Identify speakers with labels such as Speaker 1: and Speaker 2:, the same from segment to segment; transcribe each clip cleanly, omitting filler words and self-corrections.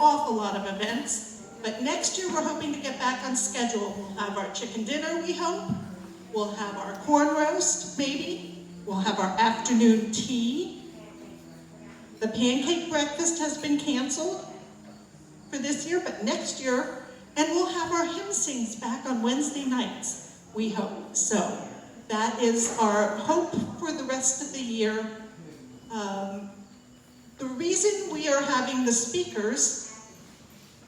Speaker 1: awful lot of events, but next year we're hoping to get back on schedule. We'll have our chicken dinner, we hope. We'll have our corn roast, maybe. We'll have our afternoon tea. The pancake breakfast has been canceled for this year, but next year, and we'll have our hymn sings back on Wednesday nights, we hope. So that is our hope for the rest of the year. The reason we are having the speakers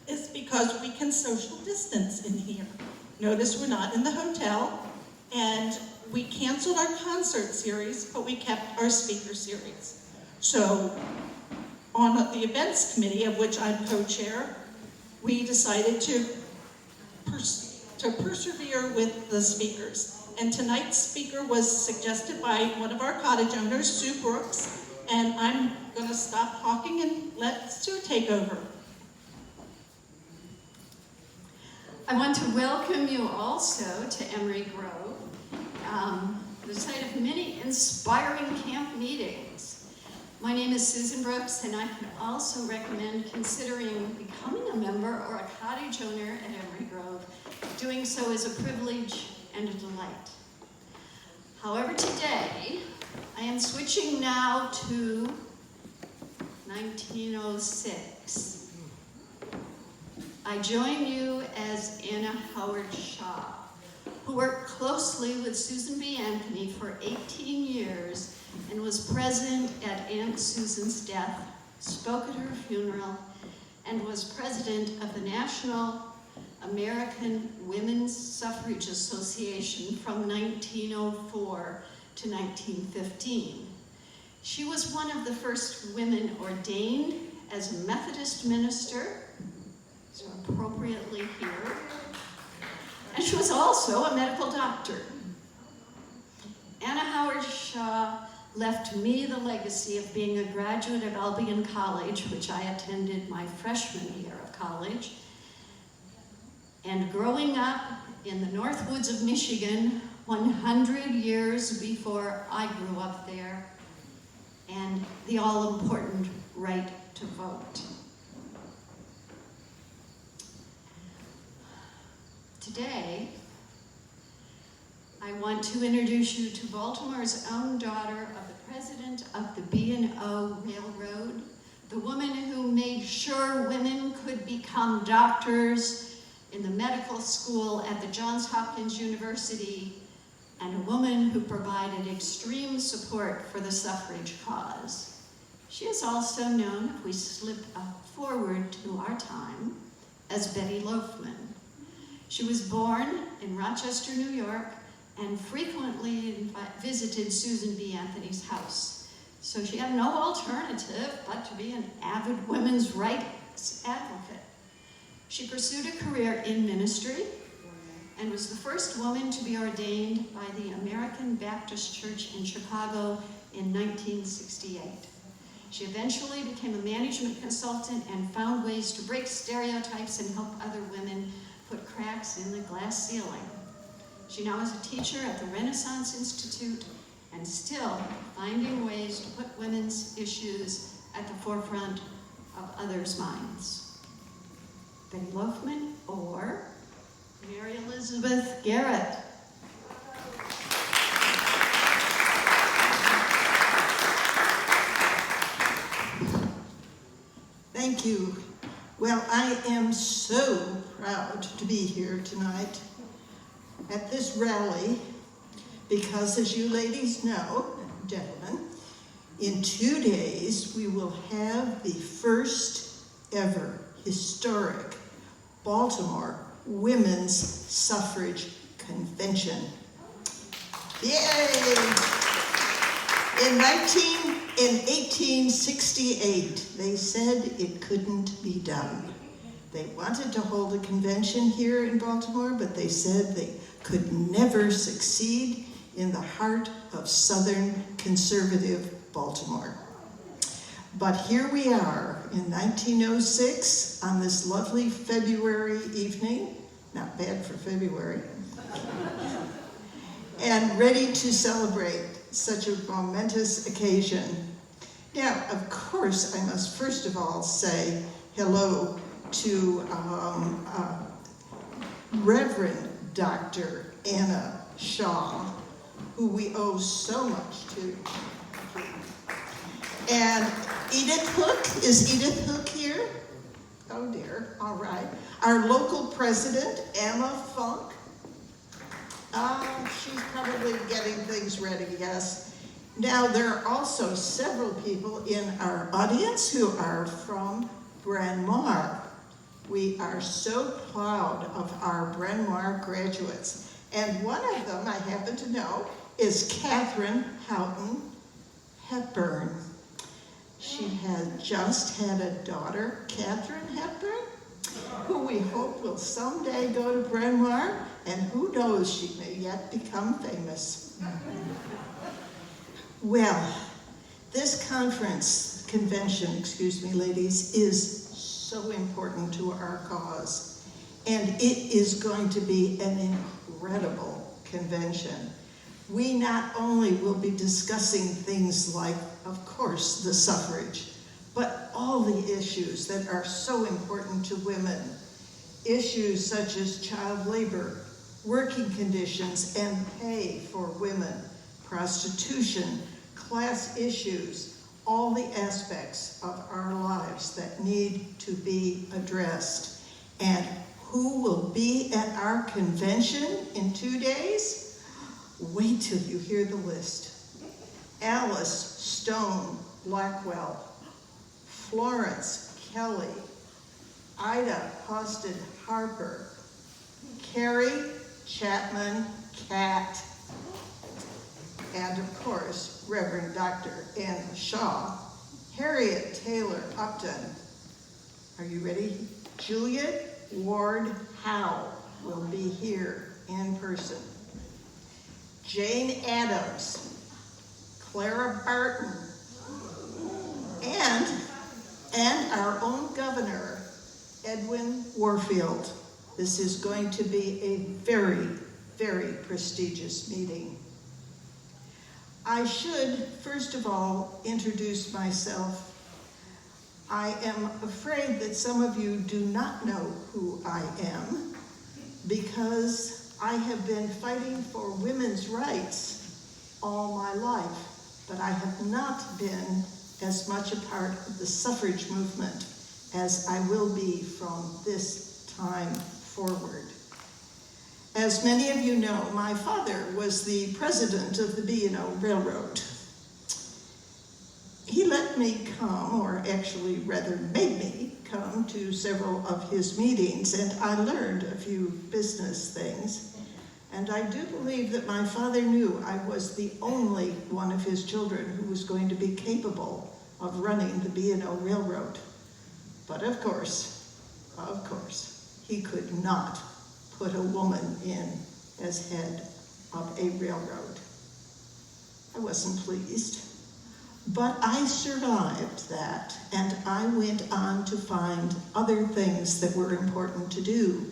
Speaker 1: is because we can social distance in here. Notice we're not in the hotel, and we canceled our concert series, but we kept our speaker series. So on the events committee, of which I'm co-chair, we decided to persevere with the speakers. And tonight's speaker was suggested by one of our cottage owners, Sue Brooks, and I'm going to stop talking and let Sue take over.
Speaker 2: I want to welcome you also to Emery Grove, the site of many inspiring camp meetings. My name is Susan Brooks, and I can also recommend considering becoming a member or a cottage owner at Emery Grove. Doing so is a privilege and a delight. However, today, I am switching now to 1906. I join you as Anna Howard Shaw, who worked closely with Susan B. Anthony for 18 years and was present at Aunt Susan's death, spoke at her funeral, and was president of the National American Women's Suffrage Association from 1904 to 1915. She was one of the first women ordained as a Methodist minister, so appropriately here, and she was also a medical doctor. Anna Howard Shaw left me the legacy of being a graduate at Albion College, which I attended my freshman year of college, and growing up in the North Woods of Michigan 100 years before I grew up there, and the all-important right to vote. Today, I want to introduce you to Baltimore's own daughter of the president of the B&O Railroad, the woman who made sure women could become doctors in the medical school at the Johns Hopkins University, and a woman who provided extreme support for the suffrage cause. She is also known, if we slip forward to our time, as Betty Loafman. She was born in Rochester, New York, and frequently visited Susan B. Anthony's house. So she had no alternative but to be an avid women's rights advocate. She pursued a career in ministry and was the first woman to be ordained by the American Baptist Church in Chicago in 1968. She eventually became a management consultant and found ways to break stereotypes and help other women put cracks in the glass ceiling. She now is a teacher at the Renaissance Institute and still finding ways to put women's issues at the forefront of others' minds. Betty Loafman or Mary Elizabeth Garrett.
Speaker 3: Thank you. Well, I am so proud to be here tonight at this rally because, as you ladies know, gentlemen, in 2 days we will have the first ever historic Baltimore Women's Suffrage Convention. Yay! In 1868, they said it couldn't be done. They wanted to hold a convention here in Baltimore, but they said they could never succeed in the heart of Southern conservative Baltimore. But here we are in 1906 on this lovely February evening, not bad for February, and ready to celebrate such a momentous occasion. Now, of course, I must first of all say hello to Reverend Dr. Anna Shaw, who we owe so much to. And Edith Hook, is Edith Hook here? Oh dear, all right. Our local president, Emma Funk. She's probably getting things ready, yes. Now, there are also several people in our audience who are from Bryn Mawr. We are so proud of our Bryn Mawr graduates. And one of them, I happen to know, is Catherine Houghton Hepburn. She had just had a daughter, Catherine Hepburn, who we hope will someday go to Bryn Mawr, and who knows, she may yet become famous. Well, this convention, ladies, is so important to our cause. And it is going to be an incredible convention. We not only will be discussing things like, of course, the suffrage, but all the issues that are so important to women. Issues such as child labor, working conditions and pay for women, prostitution, class issues, all the aspects of our lives that need to be addressed. And who will be at our convention in 2 days? Wait till you hear the list. Alice Stone Blackwell, Florence Kelly, Ida Hosted Harper, Carrie Chapman Catt, and of course, Reverend Dr. Anna Shaw, Harriet Taylor Upton. Are you ready? Juliet Ward Howe will be here in person. Jane Addams, Clara Barton, and our own governor, Edwin Warfield. This is going to be a very, very prestigious meeting. I should, first of all, introduce myself. I am afraid that some of you do not know who I am, because I have been fighting for women's rights all my life, but I have not been as much a part of the suffrage movement as I will be from this time forward. As many of you know, my father was the president of the B&O Railroad. He let me come, or actually rather made me come to several of his meetings, and I learned a few business things. And I do believe that my father knew I was the only one of his children who was going to be capable of running the B&O Railroad. But of course, he could not put a woman in as head of a railroad. I wasn't pleased, but I survived that, and I went on to find other things that were important to do.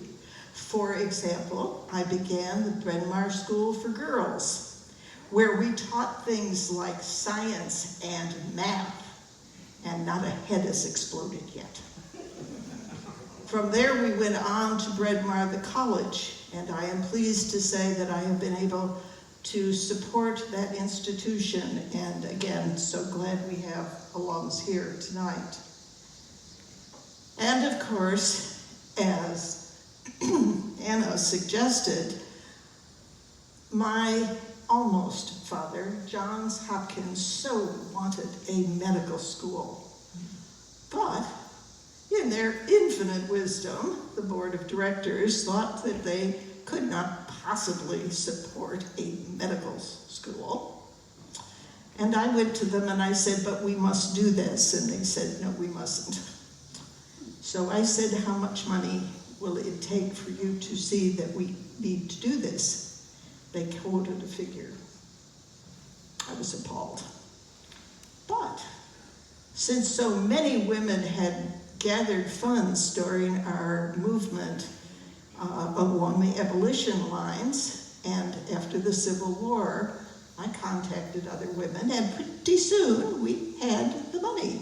Speaker 3: For example, I began the Bryn Mawr School for Girls, where we taught things like science and math, and not a head has exploded yet. From there, we went on to Bryn Mawr the College, and I am pleased to say that I have been able to support that institution, and again, so glad we have alums here tonight. And of course, as Anna suggested, my almost father, Johns Hopkins, so wanted a medical school. But in their infinite wisdom, the board of directors thought that they could not possibly support a medical school. And I went to them and I said, but we must do this. And they said, no, we mustn't. So I said, how much money will it take for you to see that we need to do this? They quoted a figure. I was appalled. But since so many women had gathered funds during our movement along the abolition lines, and after the Civil War, I contacted other women, and pretty soon we had the money.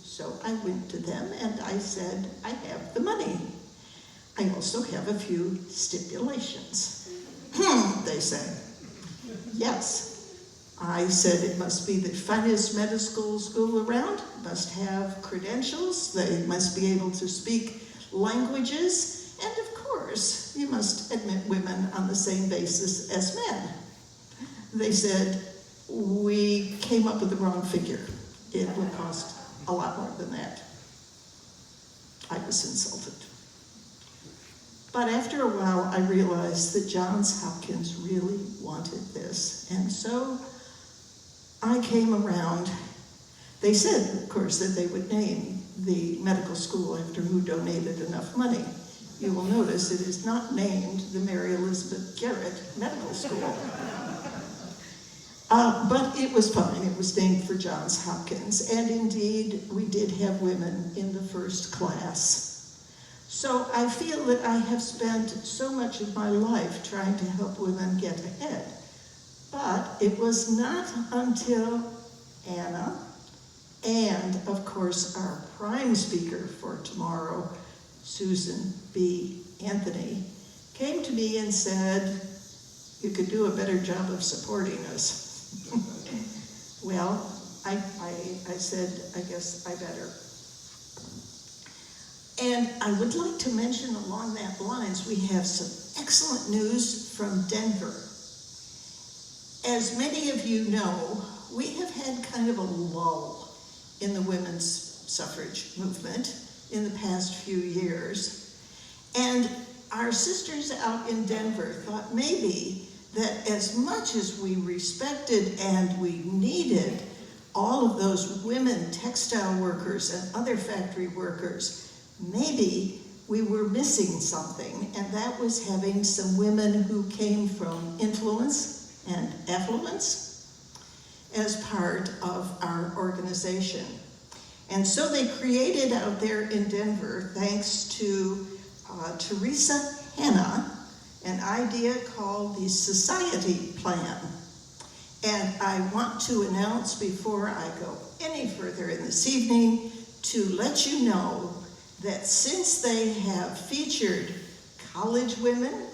Speaker 3: So I went to them and I said, I have the money. I also have a few stipulations. They say. Yes. I said it must be the finest medical school around, must have credentials, they must be able to speak languages, and of course, you must admit women on the same basis as men. They said, we came up with the wrong figure. It would cost a lot more than that. I was insulted. But after a while, I realized that Johns Hopkins really wanted this, and so I came around. They said, of course, that they would name the medical school after who donated enough money. You will notice it is not named the Mary Elizabeth Garrett Medical School. But it was fine. It was named for Johns Hopkins, and indeed, we did have women in the first class. So I feel that I have spent so much of my life trying to help women get ahead. But it was not until Anna and, of course, our prime speaker for tomorrow, Susan B. Anthony, came to me and said, you could do a better job of supporting us. Well, I said, I guess I better. And I would like to mention along that lines, we have some excellent news from Denver. As many of you know, we have had kind of a lull in the women's suffrage movement in the past few years. And our sisters out in Denver thought maybe that as much as we respected and we needed all of those women textile workers and other factory workers, maybe we were missing something, and that was having some women who came from influence and affluence as part of our organization. And so they created out there in Denver, thanks to Teresa Hanna, an idea called the Society Plan. And I want to announce before I go any further in this evening to let you know that since they have featured college women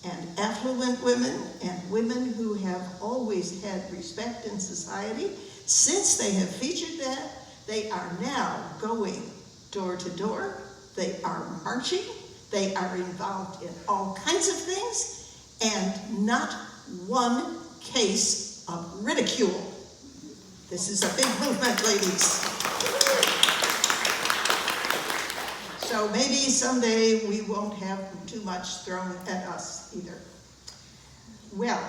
Speaker 3: and affluent women and women who have always had respect in society, since they have featured that, they are now going door to door, they are marching, they are involved in all kinds of things, and not one case of ridicule. This is a big movement, ladies. So maybe someday we won't have too much thrown at us either. Well,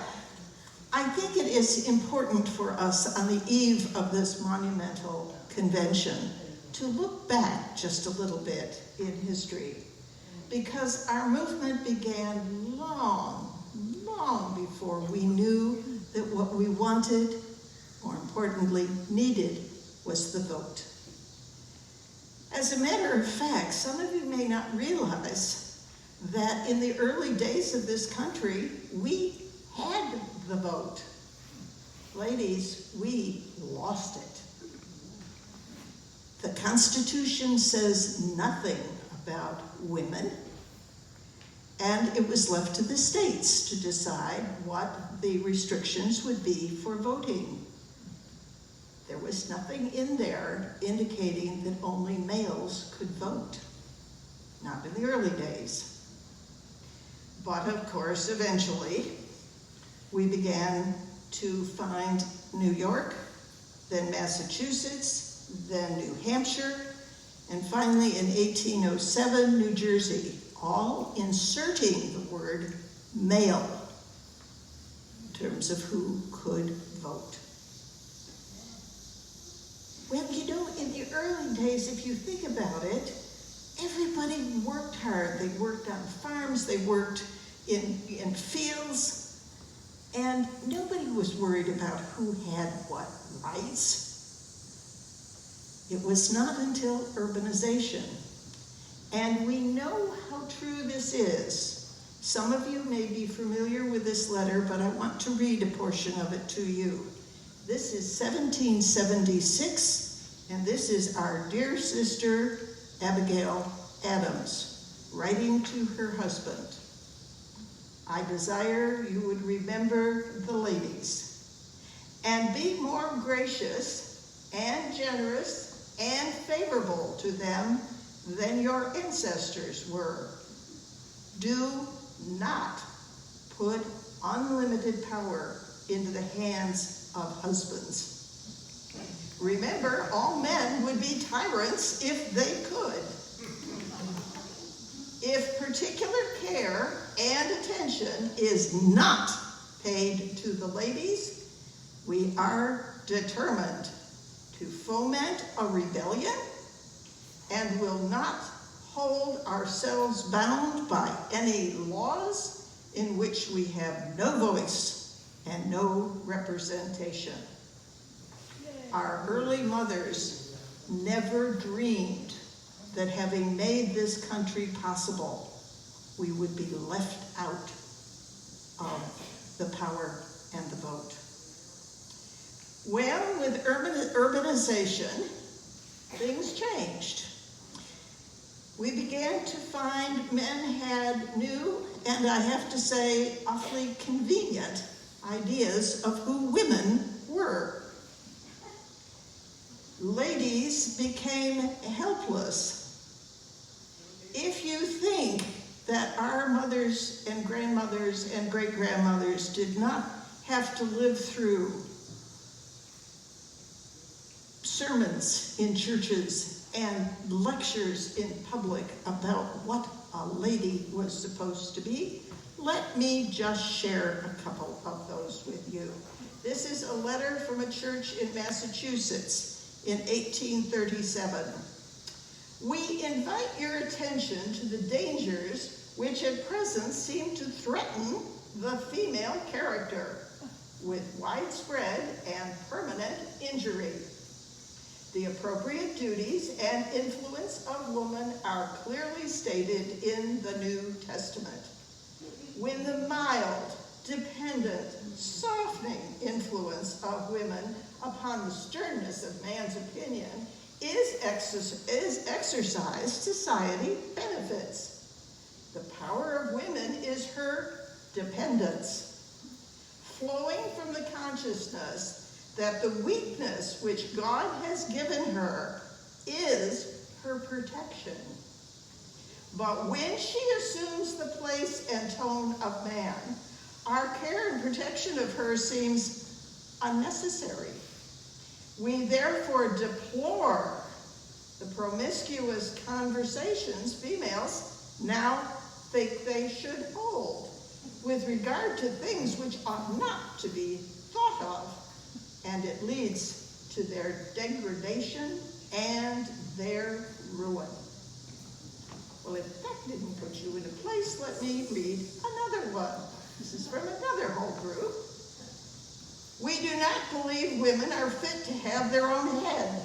Speaker 3: I think it is important for us on the eve of this monumental convention to look back just a little bit in history, because our movement began long, long before we knew that what we wanted, more importantly, needed, was the vote. As a matter of fact, some of you may not realize that in the early days of this country, we had the vote. Ladies, we lost it. The Constitution says nothing about women, and it was left to the states to decide what the restrictions would be for voting. There was nothing in there indicating that only males could vote, not in the early days. But of course, eventually, we began to find New York, then Massachusetts, then New Hampshire, and finally in 1807, New Jersey, all inserting the word male in terms of who could vote. Well, you know, in the early days, if you think about it, everybody worked hard. They worked on farms, they worked in fields, and nobody was worried about who had what rights. It was not until urbanization, and we know how true this is. Some of you may be familiar with this letter, but I want to read a portion of it to you. This is 1776, and this is our dear sister, Abigail Adams, writing to her husband, "I desire you would remember the ladies and be more gracious and generous and favorable to them than your ancestors were. Do not put unlimited power into the hands of husbands. Remember, all men would be tyrants if they could. If particular care and attention is not paid to the ladies, we are determined to foment a rebellion and will not hold ourselves bound by any laws in which we have no voice and no representation." Our early mothers never dreamed that having made this country possible, we would be left out of the power and the vote. Well, with urbanization, things changed. We began to find men had new, and I have to say, awfully convenient ideas of who women were. Ladies became helpless. If you think that our mothers and grandmothers and great-grandmothers did not have to live through sermons in churches and lectures in public about what a lady was supposed to be, let me just share a couple of those with you. This is a letter from a church in Massachusetts in 1837. "We invite your attention to the dangers which at present seem to threaten the female character with widespread and permanent injury. The appropriate duties and influence of woman are clearly stated in the New Testament. When the mild, dependent, softening influence of women upon the sternness of man's opinion is exercised, society benefits. The power of women is her dependence, flowing from the consciousness that the weakness which God has given her is her protection. But when she assumes the place and tone of man, our care and protection of her seems unnecessary. We therefore deplore the promiscuous conversations females now think they should hold with regard to things which ought not to be thought of, and it leads to their degradation and their ruin." Well, if that didn't put you in a place, let me read another one. This is from another whole group. "We do not believe women are fit to have their own head.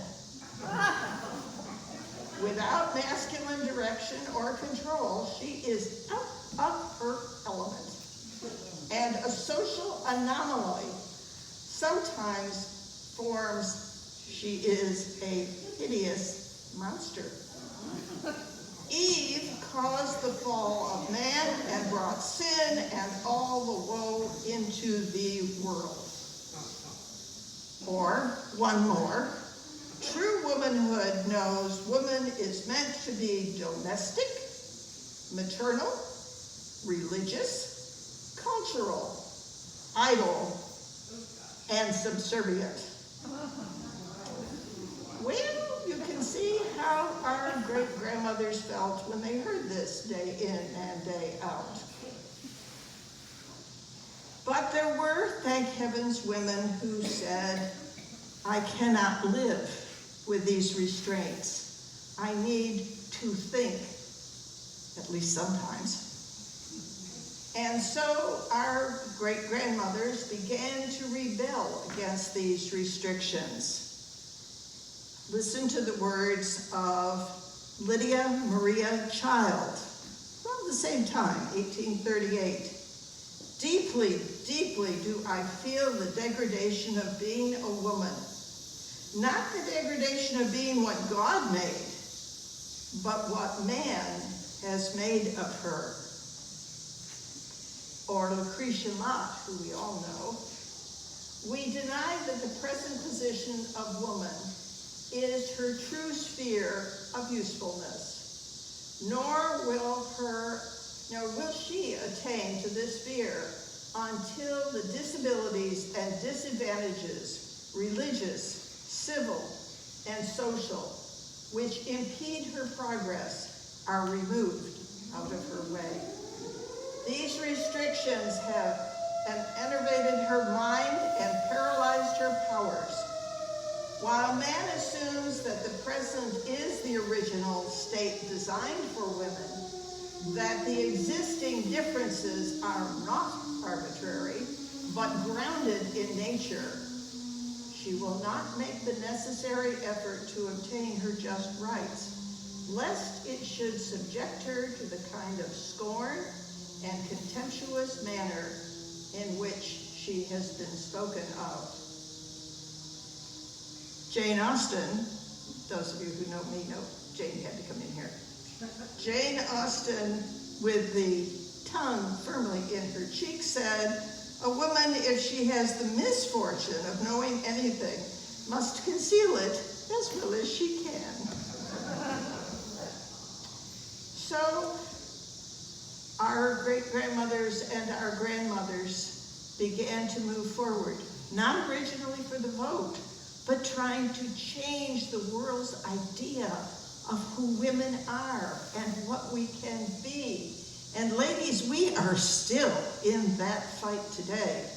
Speaker 3: Without masculine direction or control, she is out of her element and a social anomaly. Sometimes forms she is a hideous monster. Eve caused the fall of man and brought sin and all the woe into the world." Or, one more, "True womanhood knows woman is meant to be domestic, maternal, religious, cultural, idle, and subservient." Well, you can see how our great-grandmothers felt when they heard this day in and day out. But there were, thank heavens, women who said, "I cannot live with these restraints. I need to think, at least sometimes." And so our great-grandmothers began to rebel against these restrictions. Listen to the words of Lydia Maria Child, around the same time, 1838. "Deeply, deeply do I feel the degradation of being a woman. Not the degradation of being what God made, but what man has made of her. Or Lucretia Mott, who we all know, we deny that the present position of woman is her true sphere of usefulness, nor will she attain to this sphere until the disabilities and disadvantages, religious, civil, and social, which impede her progress, are removed out of her way. These restrictions have enervated her mind and paralyzed her powers. While man assumes that the present is the original state designed for women, that the existing differences are not arbitrary, but grounded in nature, she will not make the necessary effort to obtain her just rights, lest it should subject her to the kind of scorn and contemptuous manner in which she has been spoken of. Jane Austen, those of you who know me know Jane had to come in here. Jane Austen, with the tongue firmly in her cheek, said, "A woman, if she has the misfortune of knowing anything, must conceal it as well as she can." So, our great-grandmothers and our grandmothers began to move forward, not originally for the vote, but trying to change the world's idea of who women are and what we can be. And ladies, we are still in that fight today.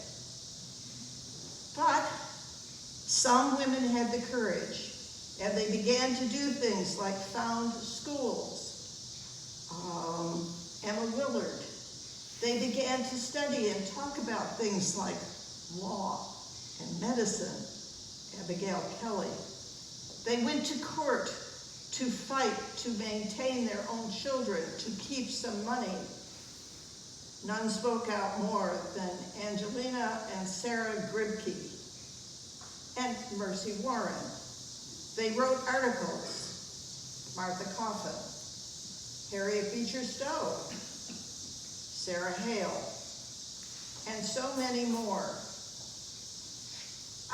Speaker 3: But some women had the courage, and they began to do things like found schools. Emma Willard. They began to study and talk about things like law and medicine. Abigail Kelly. They went to court to fight to maintain their own children, to keep some money. None spoke out more than Angelina and Sarah Gribke and Mercy Warren. They wrote articles. Martha Coffin, Harriet Beecher Stowe, Sarah Hale, and so many more.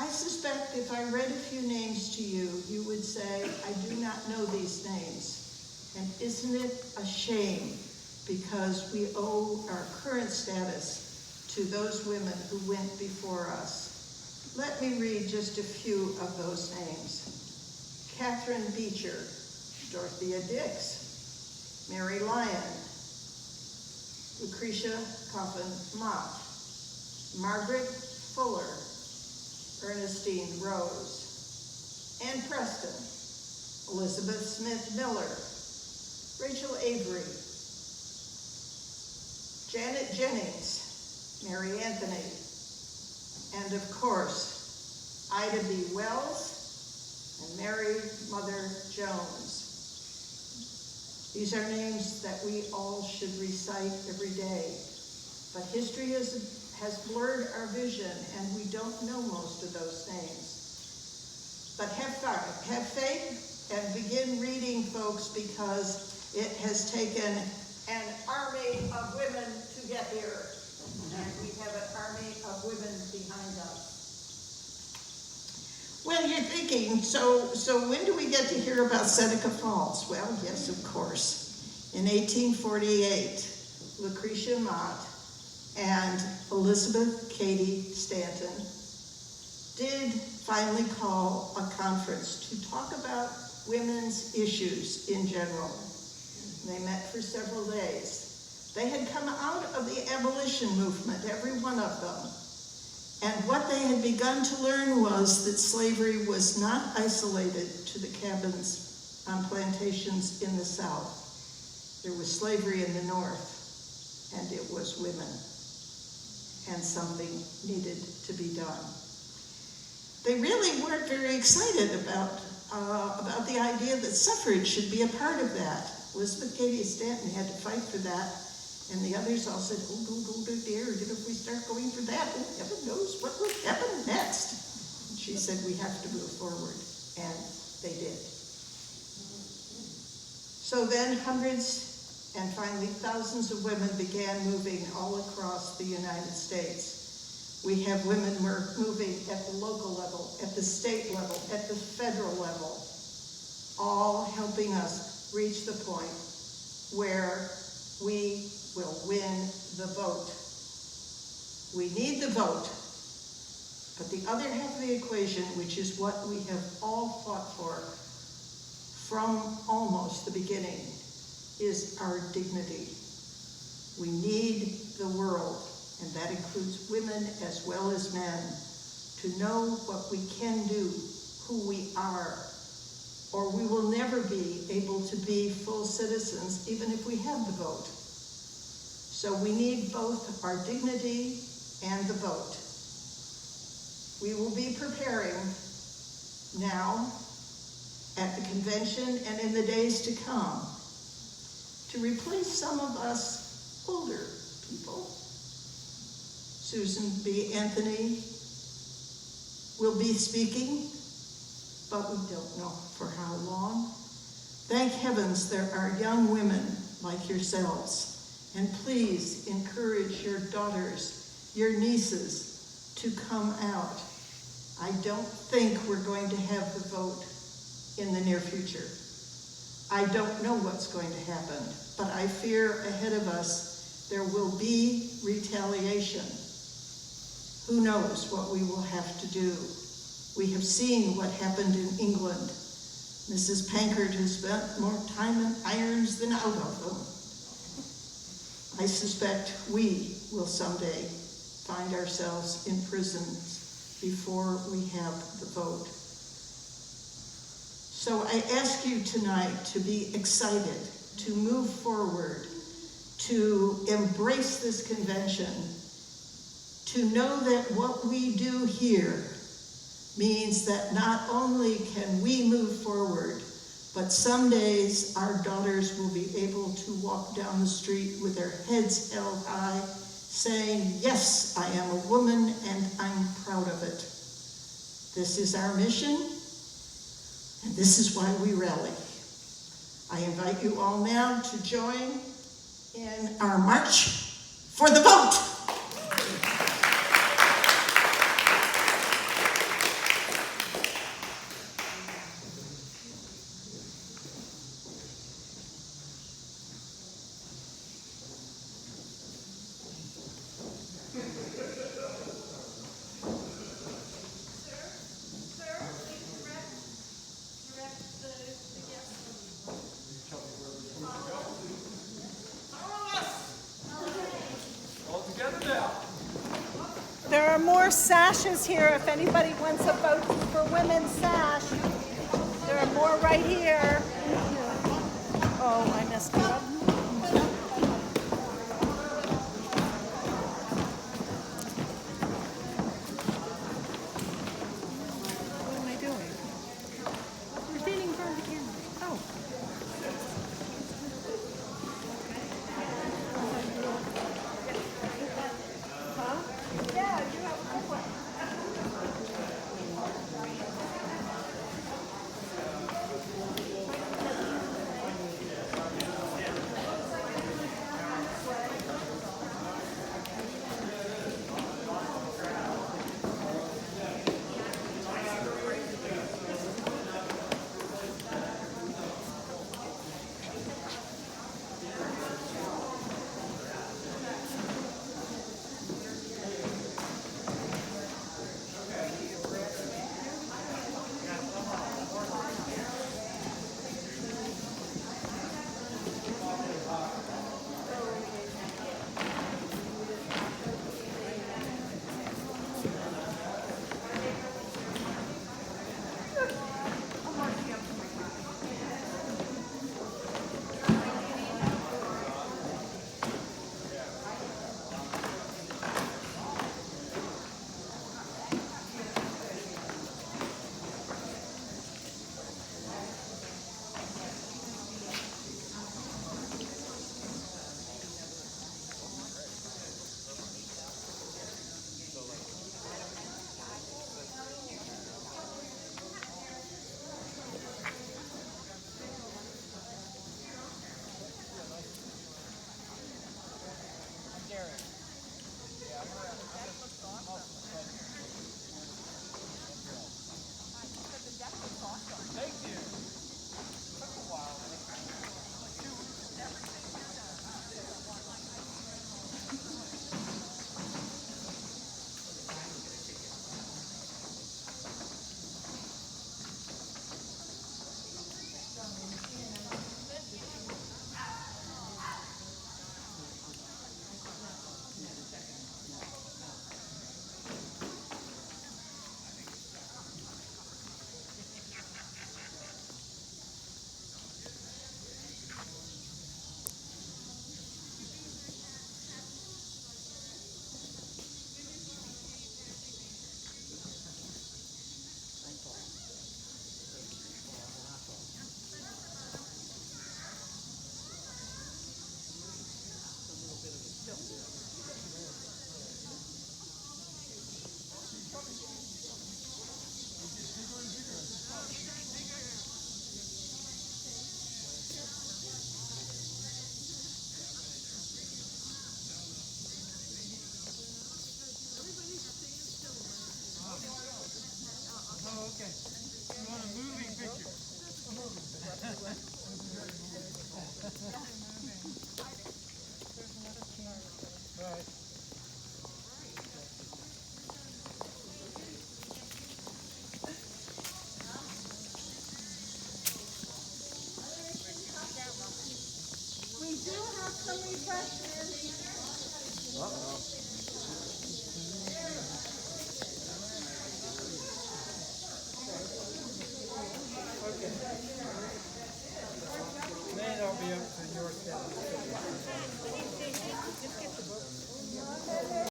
Speaker 3: I suspect if I read a few names to you, you would say, "I do not know these names." And isn't it a shame? Because we owe our current status to those women who went before us. Let me read just a few of those names. Catherine Beecher, Dorothea Dix, Mary Lyon, Lucretia Coffin Mott, Margaret Fuller, Ernestine Rose, Ann Preston, Elizabeth Smith Miller, Rachel Avery, Janet Jennings, Mary Anthony, and of course, Ida B. Wells and Mary Mother Jones. These are names that we all should recite every day, but history has blurred our vision, and we don't know most of those names. But have faith and begin reading, folks, because it has taken an army of women to get here, and we have an army of women behind us. Well, you're thinking, so when do we get to hear about Seneca Falls? Well, yes, of course. In 1848, Lucretia Mott and Elizabeth Cady Stanton did finally call a conference to talk about women's issues in general. They met for several days. They had come out of the abolition movement, every one of them. And what they had begun to learn was that slavery was not isolated to the cabins on plantations in the South. There was slavery in the North, and it was women. And something needed to be done. They really weren't very excited about the idea that suffrage should be a part of that. Elizabeth Cady Stanton had to fight for that, and the others all said, "Oh, dear, if we start going for that, oh, heaven knows what will happen next." And she said, "We have to move forward," and they did. So then hundreds And finally, thousands of women began moving all across the United States. We have women moving at the local level, at the state level, at the federal level, all helping us reach the point where we will win the vote. We need the vote, but the other half of the equation, which is what we have all fought for from almost the beginning, is our dignity. We need the world, and that includes women as well as men, to know what we can do, who we are, or we will never be able to be full citizens even if we have the vote. So we need both our dignity and the vote. We will be preparing now at the convention and in the days to come to replace some of us older people. Susan B. Anthony will be speaking, but we don't know for how long. Thank heavens there are young women like yourselves, and please encourage your daughters, your nieces to come out. I don't think we're going to have the vote in the near future. I don't know what's going to happen, but I fear ahead of us there will be retaliation. Who knows what we will have to do? We have seen what happened in England. Mrs. Pankard has spent more time in irons than out of them. I suspect we will someday find ourselves in prisons before we have the vote. So I ask you tonight to be excited, to move forward, to embrace this convention, to know that what we do here means that not only can we move forward, but some days our daughters will be able to walk down the street with their heads held high, saying, yes, I am a woman and I'm proud of it. This is our mission, and this is why we rally. I invite you all now to join in our march for the vote.
Speaker 1: There are more sashes here if anybody wants a vote for women's sash. There are more right here. Oh, I messed it up. What am I doing? We're standing in front of the camera. Oh. Yeah, you have a good one.
Speaker 4: refreshments.
Speaker 5: Uh-oh.